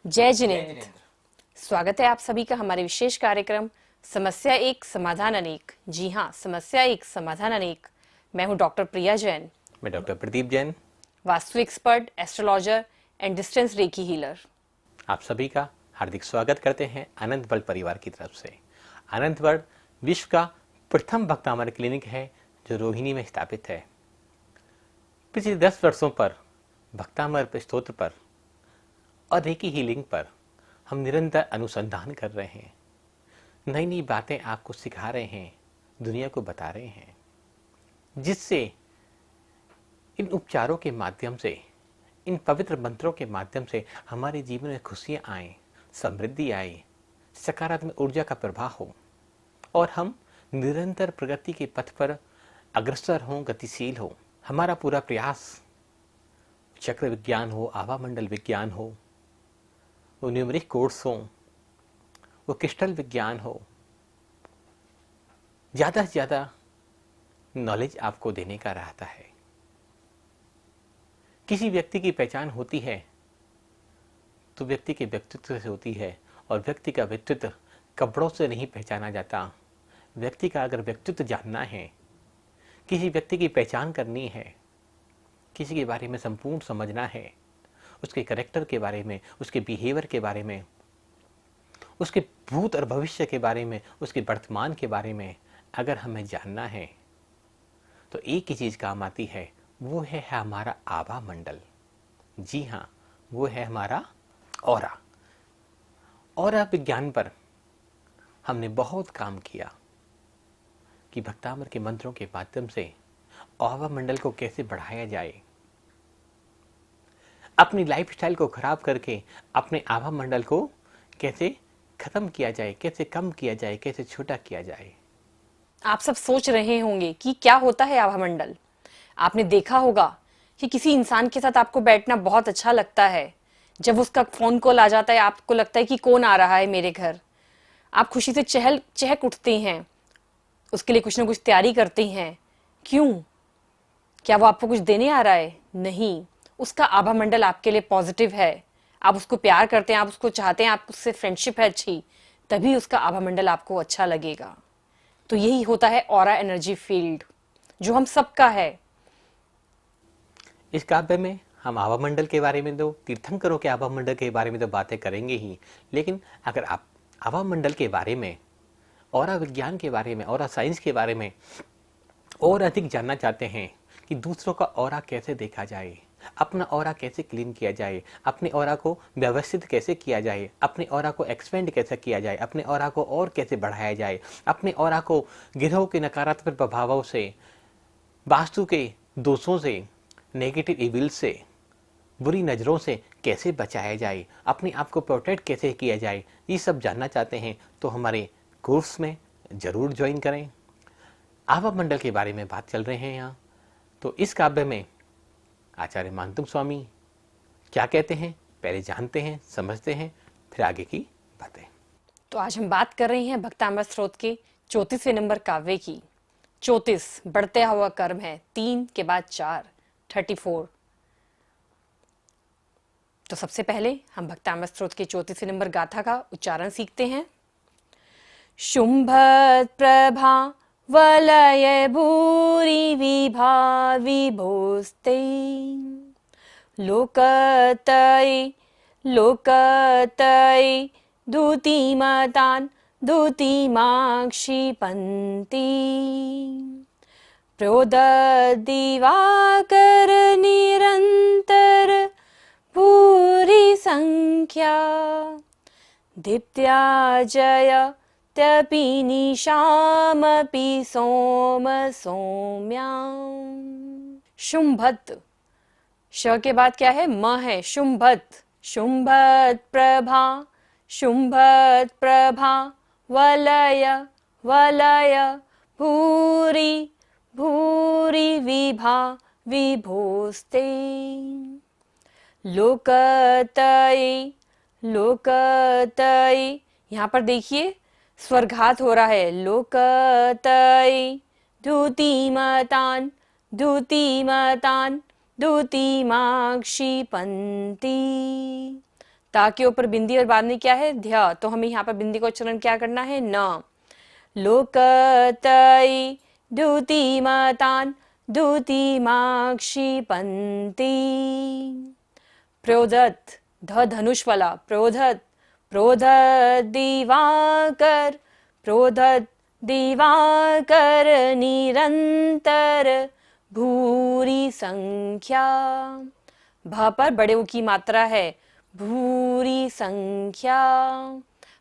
जय जिनेंद्र। स्वागत है आप सभी का हमारे विशेष कार्यक्रम समस्या एक समाधान अनेक। जी हाँ, समस्या एक समाधान अनेक। मैं हूँ डॉक्टर प्रिया जैन। मैं doctor Pradeep Jain. Vastu expert, astrologer and distance recce healer. आप सभी का हार्दिक स्वागत करते हैं अनंत वर्ल्ड परिवार की तरफ से। अनंत वर्ल्ड विश्व का प्रथम भक्तामर क्लिनिक है जो रोहिणी में स्थापित है। पिछले 10 वर्षों पर भक्तामर स्तोत्र पर और रेकी हीलिंग पर हम निरंतर अनुसंधान कर रहे हैं। नई नई बातें आपको सिखा रहे हैं, दुनिया को बता रहे हैं, जिससे इन उपचारों के माध्यम से, इन पवित्र मंत्रों के माध्यम से हमारे जीवन में खुशियाँ आए, समृद्धि आए, सकारात्मक ऊर्जा का प्रवाह हो और हम निरंतर प्रगति के पथ पर अग्रसर हों, गतिशील हो। हमारा पूरा प्रयास चक्र विज्ञान हो, आभा मंडल विज्ञान हो, वो न्यूमेरिक कोर्स हो, वो क्रिस्टल विज्ञान हो, ज़्यादा से ज़्यादा नॉलेज आपको देने का रहता है। किसी व्यक्ति की पहचान होती है तो व्यक्ति के व्यक्तित्व से होती है, और व्यक्ति का व्यक्तित्व कपड़ों से नहीं पहचाना जाता। व्यक्ति का अगर व्यक्तित्व जानना है, किसी व्यक्ति की पहचान करनी है, किसी के बारे में संपूर्ण समझना है, उसके कैरेक्टर के बारे में, उसके बिहेवियर के बारे में, उसके भूत और भविष्य के बारे में, उसके वर्तमान के बारे में अगर हमें जानना है तो एक ही चीज़ काम आती है, वो है हमारा आभा मंडल। जी हाँ, वो है हमारा ऑरा। ऑरा विज्ञान पर हमने बहुत काम किया कि भक्तामर के मंत्रों के माध्यम से आभा मंडल को कैसे बढ़ाया जाए, अपनी लाइफस्टाइल को खराब करके अपने आभा मंडल को कैसे खत्म किया जाए, कैसे कम किया जाए, कैसे छोटा किया जाए। आप सब सोच रहे होंगे कि क्या होता है आभा मंडल। आपने देखा होगा कि किसी इंसान के साथ आपको बैठना बहुत अच्छा लगता है। जब उसका फोन कॉल आ जाता है, आपको लगता है कि कौन आ रहा है मेरे घर। आप खुशी से चहल चहक उठते हैं, उसके लिए कुछ ना कुछ तैयारी करते हैं। क्यों? क्या वो आपको कुछ देने आ रहा है? नहीं, उसका आभा मंडल आपके लिए पॉजिटिव है। आप उसको प्यार करते हैं, आप उसको चाहते हैं, आप उससे फ्रेंडशिप है अच्छी, तभी उसका आभा मंडल आपको अच्छा लगेगा। तो यही होता है ऑरा एनर्जी फील्ड, जो हम सबका है। इस काव्य में हम आभा मंडल के बारे में तो, तीर्थंकरों के आभा मंडल के बारे में तो बातें करेंगे ही, लेकिन अगर आप आभा मंडल के बारे में, ऑरा विज्ञान के बारे में, ऑरा साइंस के बारे में और अधिक जानना चाहते हैं कि दूसरों का ऑरा कैसे देखा जाए, अपना ऑरा कैसे क्लीन किया जाए, अपने ऑरा को व्यवस्थित कैसे किया जाए, अपने ऑरा को एक्सपेंड कैसे किया जाए, अपने ऑरा को और कैसे बढ़ाया जाए, अपने ऑरा को गिरोह के नकारात्मक प्रभावों से, वास्तु के दोषों से, नेगेटिव इविल से, बुरी नज़रों से कैसे बचाया जाए, अपने आप को प्रोटेक्ट कैसे किया जाए, ये सब जानना चाहते हैं तो हमारे कोर्स में ज़रूर ज्वाइन करें। आभा मंडल के बारे में बात चल रहे हैं यहाँ, तो इस काव्य में आचार्य मानतुंग स्वामी क्या कहते हैं, पहले जानते हैं, समझते हैं, फिर आगे की बातें। तो आज हम बात कर रहे हैं भक्तामृत स्रोत के 34वें नंबर काव्य की। 34 बढ़ते हुआ कर्म है, 3 के बाद 4, 34। तो सबसे पहले हम भक्तामृत स्रोत के 34वें नंबर गाथा का उच्चारण सीखते हैं। शुंभत प्रभा वलय भूरि विभा विभोस्ते लोकतये लोकतये धूतिमतान् धूतिमाक्षिपन्ति प्रोददिवाकर निरन्तर भूरि संख्या दीप्त्या जयत्यपि निशामपि सोम सौम्याम्। शुंभत, श के बाद क्या है? म है। शुंभत, शुंभत प्रभा, शुंभत प्रभा वलय वलय भूरि भूरि विभा विभोस्ते लोकतये लोकतये। यहाँ पर देखिए स्वरघात हो रहा है। लोकतये धूतिमतान् धूतिमतान् धूतिमाक्षिपन्ति। ता के ऊपर बिंदी और बाद में क्या है, ध्या, तो हमें यहाँ पर बिंदी का उच्चारण क्या करना है, न। लोकतई द्युतिमतान् द्युतिमाक्षिपन्ति। प्रोदत, ध धनुष वाला, प्रोदत, प्रोदत दिवाकर, प्रोदत दिवाकर निरंतर भूरी संख्या। भ पर बड़े ऊ की मात्रा है, भूरी संख्या,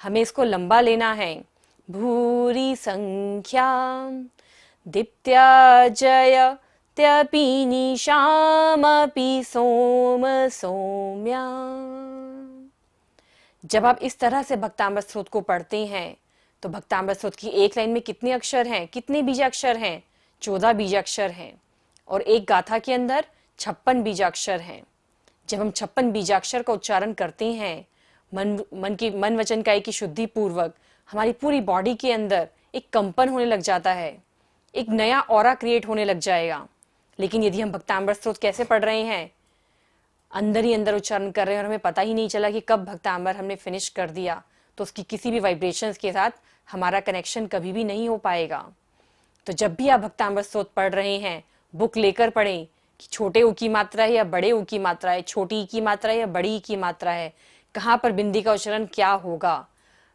हमें इसको लंबा लेना है, भूरी संख्या। दीप्त्या जयत्यपि निशामपि सोम सौम्या। जब आप इस तरह से भक्तामृत स्तोत्र को पढ़ते हैं तो भक्तामृत स्तोत्र की एक लाइन में कितने अक्षर हैं, कितने बीजाक्षर हैं, 14 बीजाक्षर हैं, और एक गाथा के अंदर 56 बीजाक्षर हैं। जब हम 56 बीजाक्षर का उच्चारण करते हैं मन वचन काया की शुद्धि पूर्वक, हमारी पूरी बॉडी के अंदर एक कंपन होने लग जाता है, एक नया ऑरा क्रिएट होने लग जाएगा। लेकिन यदि हम भक्तामृत स्तोत्र कैसे पढ़ रहे हैं, अंदर ही अंदर उच्चारण कर रहे हैं और हमें पता ही नहीं चला कि कब भक्तामृत हमने फिनिश कर दिया, तो उसकी किसी भी वाइब्रेशंस के साथ हमारा कनेक्शन कभी भी नहीं हो पाएगा। तो जब भी आप भक्तामृत स्तोत्र पढ़ रहे हैं, बुक लेकर पढ़ें कि छोटे ऊ की मात्रा है या बड़े ऊ की मात्रा है, छोटी ई की मात्रा है या बड़ी ई की मात्रा है, कहाँ पर बिंदी का उच्चारण क्या होगा।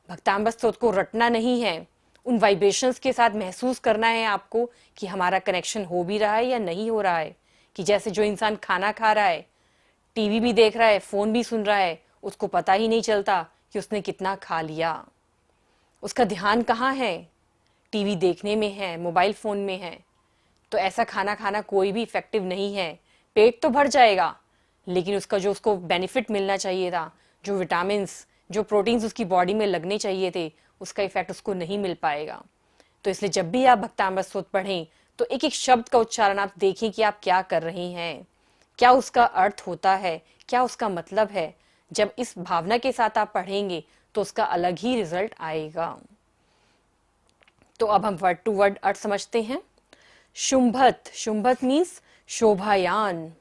भक्तामृत स्तोत्र को रटना नहीं है, उन वाइब्रेशंस के साथ महसूस करना है आपको कि हमारा कनेक्शन हो भी रहा है या नहीं हो रहा है। कि जैसे जो इंसान खाना खा रहा है, टीवी भी देख रहा है, फोन भी सुन रहा है, उसको पता ही नहीं चलता कि उसने कितना खा लिया। उसका ध्यान कहाँ है, टीवी देखने में है, मोबाइल फोन में है। तो ऐसा खाना खाना कोई भी इफेक्टिव नहीं है। पेट तो भर जाएगा, लेकिन उसका जो उसको बेनिफिट मिलना चाहिए था, जो विटामिन्स, जो प्रोटीन्स उसकी बॉडी में लगने चाहिए थे, उसका इफेक्ट उसको नहीं मिल पाएगा। तो इसलिए जब भी आप भक्तामृत स्तोत्र पढ़ें तो एक एक शब्द का उच्चारण आप देखें कि आप क्या कर रहे हैं, क्या उसका अर्थ होता है, क्या उसका मतलब है। जब इस भावना के साथ आप पढ़ेंगे तो उसका अलग ही रिजल्ट आएगा। तो अब हम वर्ड टू वर्ड अर्थ समझते हैं। शुंभत, शुंभत मीन्स शोभायान।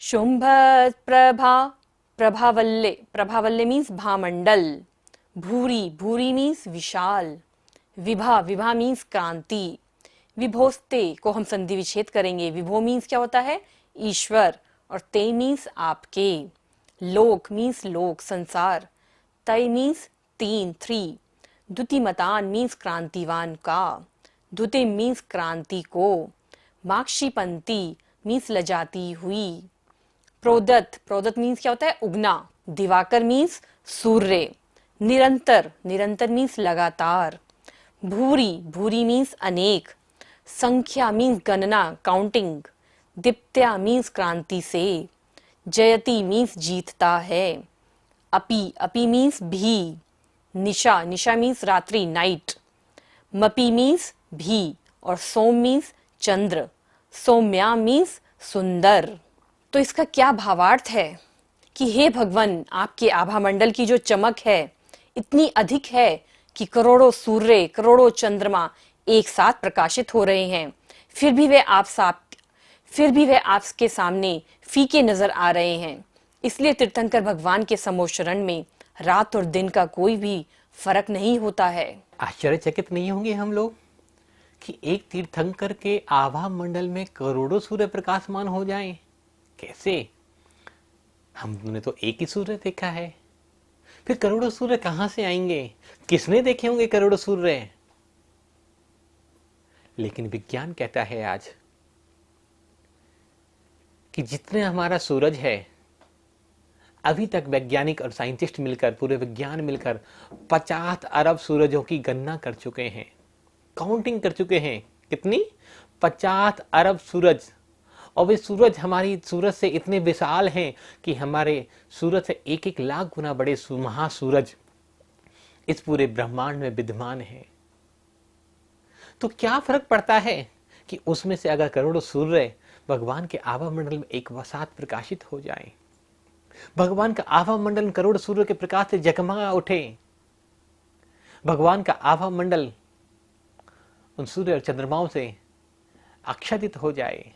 शुंभत प्रभा, प्रभावल्ले, प्रभावल्ले मीन्स भामंडल। भूरी, भूरी मीन्स विशाल। विभा, विभा मीन्स क्रांति। विभोस्ते को हम संधि विच्छेद करेंगे। विभो मीन्स क्या होता है, ईश्वर, और ते मीन्स आपके। लोक मीन्स लोक, संसार। तय मीन्स 3, 3। द्युतिमतान मीन्स क्रांतिवान का। द्युति मीन्स क्रांति को। माक्षिपंती मीन्स लजाती हुई। प्रोदत, प्रोदत मीन्स क्या होता है, उगना। दिवाकर मीन्स सूर्य। निरंतर, निरंतर मीन्स लगातार। भूरी, भूरी मीन्स अनेक। संख्या मीन्स गणना, काउंटिंग। दीप्त्या मीन्स क्रांति से। जयति मीन्स जीतता है। अपि, अपि मीन्स भी। निशा, निशा मीन्स रात्रि, नाइट। मपि मीन्स भी, और सोम मीन्स चंद्र। सौम्या मीन्स सुंदर। तो इसका क्या भावार्थ है कि हे भगवान, आपके आभा मंडल की जो चमक है इतनी अधिक है कि करोड़ों सूर्य, करोड़ों चंद्रमा एक साथ प्रकाशित हो रहे हैं, फिर भी वे आपके सामने फीके नजर आ रहे हैं। इसलिए तीर्थंकर भगवान के समोशरण में रात और दिन का कोई भी फर्क नहीं होता है। आश्चर्यचकित नहीं होंगे हम लोग कि एक तीर्थंकर के आभा मंडल में करोड़ों सूर्य प्रकाशमान हो जाएं? कैसे? हमने तो एक ही सूर्य देखा है, फिर करोड़ों सूर्य कहां से आएंगे? किसने देखे होंगे करोड़ों सूर्य? लेकिन विज्ञान कहता है आज कि जितने हमारा सूरज है, अभी तक वैज्ञानिक और साइंटिस्ट मिलकर, पूरे विज्ञान मिलकर 50 अरब सूरजों की गणना कर चुके हैं, काउंटिंग कर चुके हैं। कितनी? 50 अरब सूरज। और वे सूरज हमारी सूरज से इतने विशाल हैं कि हमारे सूरज से 1-1 लाख गुना बड़े महासूरज इस पूरे ब्रह्मांड में विद्यमान हैं। तो क्या फर्क पड़ता है कि उसमें से अगर करोड़ों सूर्य भगवान के आभा मंडल में एक साथ प्रकाशित हो जाएं, भगवान का आभा मंडल करोड़ सूर्य के प्रकाश से जगमगा उठे, भगवान का आभा मंडल उन सूर्य और चंद्रमाओं से आच्छादित हो जाए,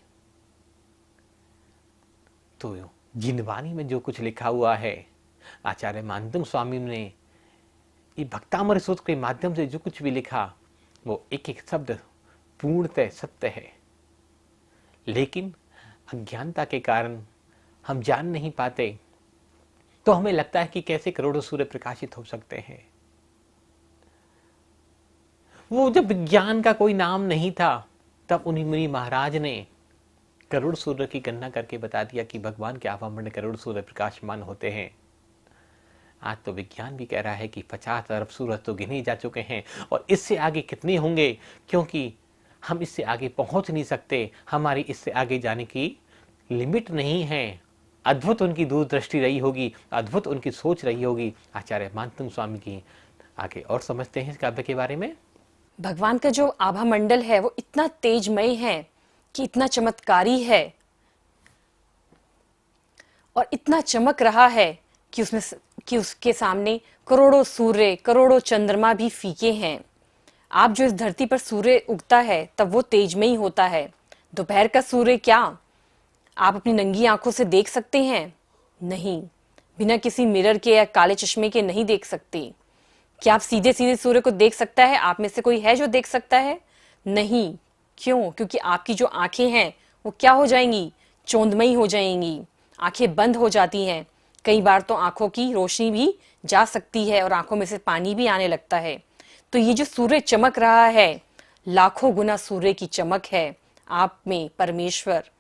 तो जिनवाणी में जो कुछ लिखा हुआ है आचार्य मानतंग स्वामी ने ये भक्तामृत सूत्र के माध्यम से जो कुछ भी लिखा वो एक एक शब्द पूर्णतः सत्य है, लेकिन अज्ञानता के कारण हम जान नहीं पाते, तो हमें लगता है कि कैसे करोड़ों सूर्य प्रकाशित हो सकते हैं। वो जब विज्ञान का कोई नाम नहीं था तब उन्हीं मुनि महाराज ने करोड़ सूर्य की गणना करके बता दिया कि भगवान के आभामंडल करोड़ सूर्य प्रकाशमान होते हैं। आज तो विज्ञान भी कह रहा है कि 50 अरब सूरज तो गिने जा चुके हैं और इससे आगे कितने होंगे, क्योंकि हम इससे आगे पहुंच नहीं सकते, हमारी इससे आगे जाने की लिमिट नहीं है। अद्भुत उनकी दूरदृष्टि रही होगी, अद्भुत उनकी सोच रही होगी आचार्य मानतंग स्वामी की। आगे और समझते हैं इस काव्य के बारे में। भगवान का जो आभा मंडल है वो इतना तेजमय है कि इतना चमत्कारी है और इतना चमक रहा है कि उसके सामने करोड़ों सूर्य करोड़ों चंद्रमा भी फीके हैं। आप जो इस धरती पर सूर्य उगता है तब वो तेजमयी होता है। दोपहर का सूर्य क्या आप अपनी नंगी आंखों से देख सकते हैं? नहीं, बिना किसी मिरर के या काले चश्मे के नहीं देख सकते। क्या आप सीधे सीधे सूर्य को देख सकता है? आप में से कोई है जो देख सकता है? नहीं। क्यों? क्योंकि आपकी जो आंखें हैं वो क्या हो जाएंगी? चौंधमयी हो जाएंगी, आंखें बंद हो जाती हैं। कई बार तो आंखों की रोशनी भी जा सकती है और आंखों में से पानी भी आने लगता है। तो ये जो सूर्य चमक रहा है, लाखों गुना सूर्य की चमक है आप में, परमेश्वर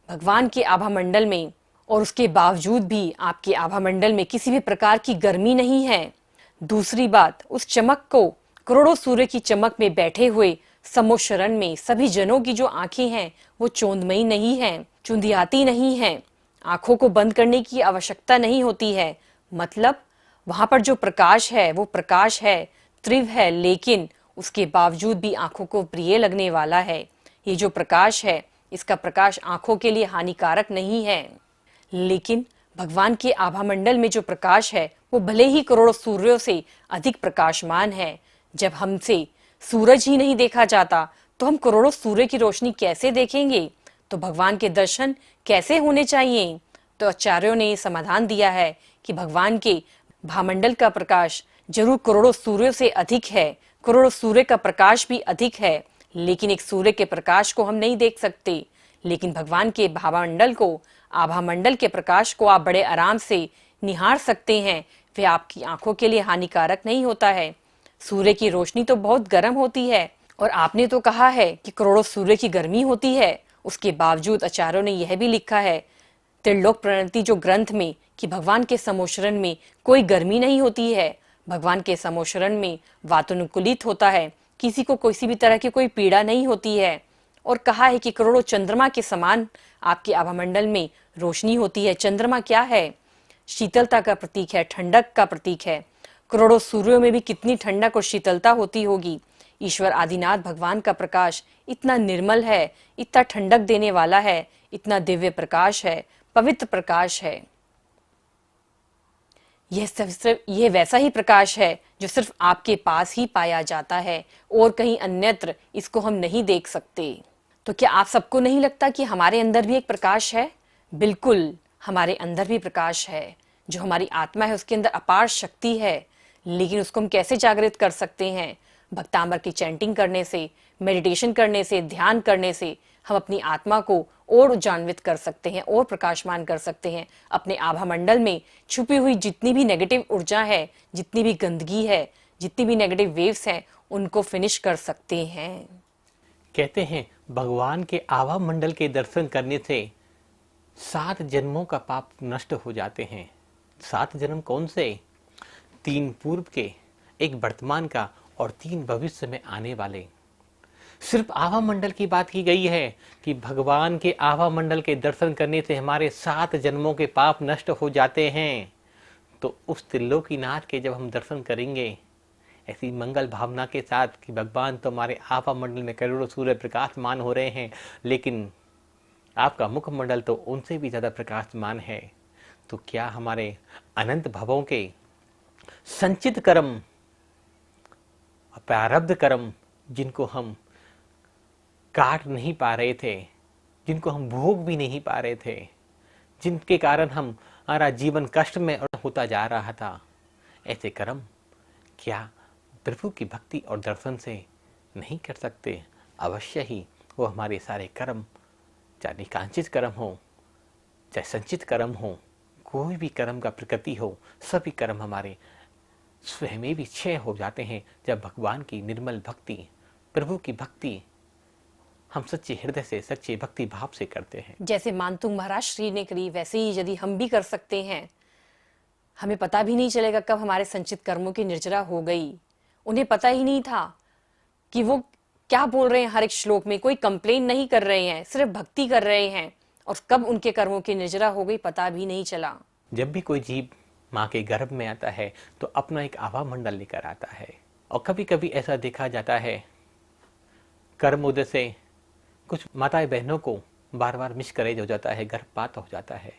भगवान के आभा मंडल में, और उसके बावजूद भी आपके आभा मंडल में किसी भी प्रकार की गर्मी नहीं है। दूसरी बात, उस चमक को करोड़ों सूर्य की चमक में बैठे हुए समोशरण में सभी जनों की जो आंखें हैं वो चौंधमयी नहीं हैं, चुंधियाती नहीं हैं। आंखों को बंद करने की आवश्यकता नहीं होती है। मतलब वहां पर जो प्रकाश है वो प्रकाश है, तीव्र है, लेकिन उसके बावजूद भी आंखों को प्रिय लगने वाला है। ये जो प्रकाश है, इसका प्रकाश आंखों के लिए हानिकारक नहीं है। लेकिन भगवान के आभा मंडल में जो प्रकाश है वो भले ही करोड़ों सूर्यों से अधिक प्रकाशमान है। जब हमसे सूरज ही नहीं देखा जाता तो हम करोड़ों सूर्य की रोशनी कैसे देखेंगे? तो भगवान के दर्शन कैसे होने चाहिए? तो आचार्यों ने समाधान दिया है कि भगवान के भामंडल का प्रकाश जरूर करोड़ों सूर्यों से अधिक है, करोड़ों सूर्य का प्रकाश भी अधिक है, लेकिन एक सूर्य के प्रकाश को हम नहीं देख सकते। लेकिन भगवान के भामंडल को, आभा मंडल के प्रकाश को आप बड़े आराम से निहार सकते हैं। वह आपकी आंखों के लिए हानिकारक नहीं होता है। सूर्य की रोशनी तो बहुत गर्म होती है और आपने तो कहा है कि करोड़ों सूर्य की गर्मी होती है। उसके बावजूद आचार्यों ने यह भी लिखा है त्रिलोक प्रणति जो ग्रंथ में कि भगवान के समोशरण में कोई गर्मी नहीं होती है। भगवान के समोशरण में वातानुकूलित होता है, किसी को किसी भी तरह की कोई पीड़ा नहीं होती है। और कहा है कि करोड़ों चंद्रमा के समान आपके आभामंडल में रोशनी होती है। चंद्रमा क्या है? शीतलता का प्रतीक है, ठंडक का प्रतीक है। करोड़ों सूर्यों में भी कितनी ठंडक और शीतलता होती होगी। ईश्वर आदिनाथ भगवान का प्रकाश इतना निर्मल है, इतना ठंडक देने वाला है, इतना दिव्य प्रकाश है, पवित्र प्रकाश है। यह वैसा ही प्रकाश है जो सिर्फ आपके पास ही पाया जाता है और कहीं अन्यत्र इसको हम नहीं देख सकते। तो क्या आप सबको नहीं लगता कि हमारे अंदर भी एक प्रकाश है? बिल्कुल, हमारे अंदर भी प्रकाश है। जो हमारी आत्मा है उसके अंदर अपार शक्ति है, लेकिन उसको हम कैसे जागृत कर सकते हैं? भक्तामर की चैंटिंग करने से, मेडिटेशन करने से, ध्यान करने से हम अपनी आत्मा को और उजान्वित कर सकते हैं और प्रकाशमान कर सकते हैं। अपने आभा मंडल में छुपी हुई जितनी भी नेगेटिव ऊर्जा है, जितनी भी गंदगी है, जितनी भी नेगेटिव वेव्स हैं, उनको फिनिश कर सकते हैं। कहते हैं भगवान के आभा मंडल के दर्शन करने से 7 जन्मों का पाप नष्ट हो जाते हैं। 7 जन्म कौन से? 3 पूर्व के, 1 वर्तमान का और 3 भविष्य में आने वाले। सिर्फ आभा मंडल की बात की गई है कि भगवान के आभा मंडल के दर्शन करने से हमारे 7 जन्मों के पाप नष्ट हो जाते हैं। तो उस त्रिलोकीनाथ के जब हम दर्शन करेंगे ऐसी मंगल भावना के साथ कि भगवान तो हमारे आभा मंडल में करोड़ों सूर्य प्रकाशमान हो रहे हैं, लेकिन आपका मुखमंडल तो उनसे भी ज़्यादा प्रकाशमान है, तो क्या हमारे अनंत भवों के संचित कर्म, प्रारब्ध कर्म, जिनको हम काट नहीं पा रहे थे, जिनको हम भोग भी नहीं पा रहे थे, जिनके कारण हम हमारा जीवन कष्ट में और होता जा रहा था। ऐसे कर्म क्या प्रभु की भक्ति और दर्शन से नहीं कर सकते? अवश्य ही वो हमारे सारे कर्म, चाहे निकांचित कर्म हो, चाहे संचित कर्म हो, कोई भी कर्म का प्रकृति हो, सभी कर्म हमारे स्वयं में भी क्षय हो जाते हैं जब भगवान की निर्मल भक्ति, प्रभु की भक्ति हम सच्चे हृदय से, सच्चे भक्ति भाव से करते हैं। जैसे मानतुंग महाराज श्री ने करी, वैसे ही यदि हम भी कर सकते हैं, हमें पता भी नहीं चलेगा कब हमारे संचित कर्मों की निर्जरा हो गई। उन्हें पता ही नहीं था कि वो क्या बोल रहे हैं हर एक श्लोक में, कोई कंप्लेन नहीं कर रहे हैं, सिर्फ भक्ति कर रहे हैं, और कब उनके कर्मों की निर्जरा हो गई पता भी नहीं चला। जब भी कोई जीव माँ के गर्भ में आता है तो अपना एक आभा मंडल लेकर आता है, और कभी कभी ऐसा देखा जाता है कर्म उदय से कुछ माताएं बहनों को बार बार मिसकैरेज हो जाता है, गर्भपात हो जाता है।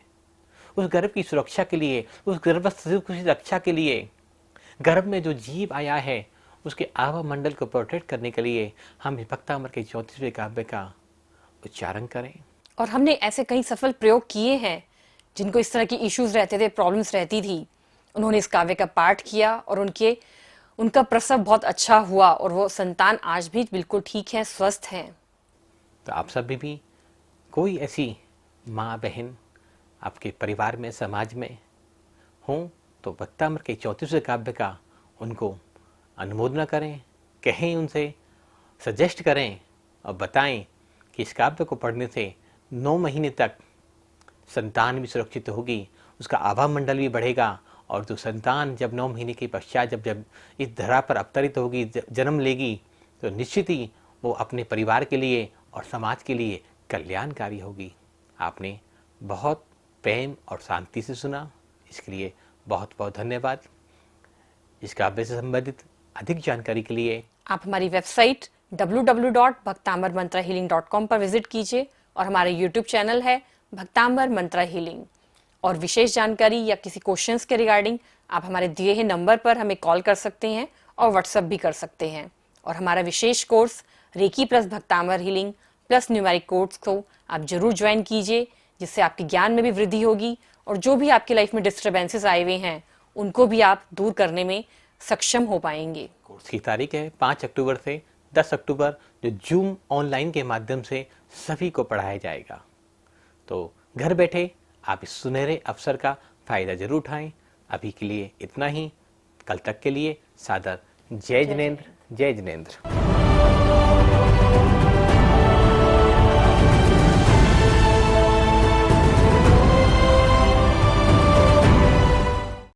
उस गर्भ की सुरक्षा के लिए, उस गर्भस्थ की रक्षा के लिए, गर्भ में जो जीव आया है उसके आभा मंडल को प्रोटेक्ट करने के लिए हम भक्तामृत के 34वें काव्य का उच्चारण करें। और हमने ऐसे कई सफल प्रयोग किए हैं जिनको इस तरह की इश्यूज रहते थे, प्रॉब्लम्स रहती थी, उन्होंने इस काव्य का पाठ किया और उनका प्रसव बहुत अच्छा हुआ और वो संतान आज भी बिल्कुल ठीक है, स्वस्थ है। तो आप सभी भी कोई ऐसी माँ बहन आपके परिवार में, समाज में हों तो भक्तामृत के 34वें काव्य का उनको अनुमोदना करें, कहें, उनसे सजेस्ट करें और बताएं कि इस काव्य को पढ़ने से 9 महीने तक संतान भी सुरक्षित होगी, उसका आभा मंडल भी बढ़ेगा, और जो संतान जब 9 महीने के पश्चात जब इस धरा पर अवतरित होगी, जन्म लेगी, तो निश्चित ही वो अपने परिवार के लिए और समाज के लिए कल्याणकारी होगी। आपने बहुत प्रेम और शांति से सुना, इसके लिए बहुत बहुत धन्यवाद। इस काव्य से संबंधित अधिक जानकारी के लिए आप हमारी वेबसाइट www.bhaktambarmantrahealing.com पर विजिट कीजिए, और हमारे यूट्यूब चैनल है भक्तांबर मंत्रा हीलिंग। और विशेष जानकारी या किसी क्वेश्चंस के रिगार्डिंग आप हमारे दिए हुए नंबर पर हमें कॉल कर सकते हैं और व्हाट्सएप भी कर सकते हैं। और हमारा विशेष course recce plus भक्तांबर healing plus numeric course को आप जरूर ज्वाइन कीजिए, जिससे आपके ज्ञान में भी वृद्धि होगी और जो भी आपकी लाइफ में डिस्टर्बेंसेस आए हुए हैं उनको भी आप दूर करने में सक्षम हो पाएंगे। कोर्स की तारीख है 5 अक्टूबर से 10 अक्टूबर, जो जूम ऑनलाइन के माध्यम से सभी को पढ़ाया जाएगा। तो घर बैठे आप इस सुनहरे अवसर का फायदा जरूर उठाएं। अभी के लिए इतना ही, कल तक के लिए सादर जय जिनेंद्र, जय जिनेंद्र।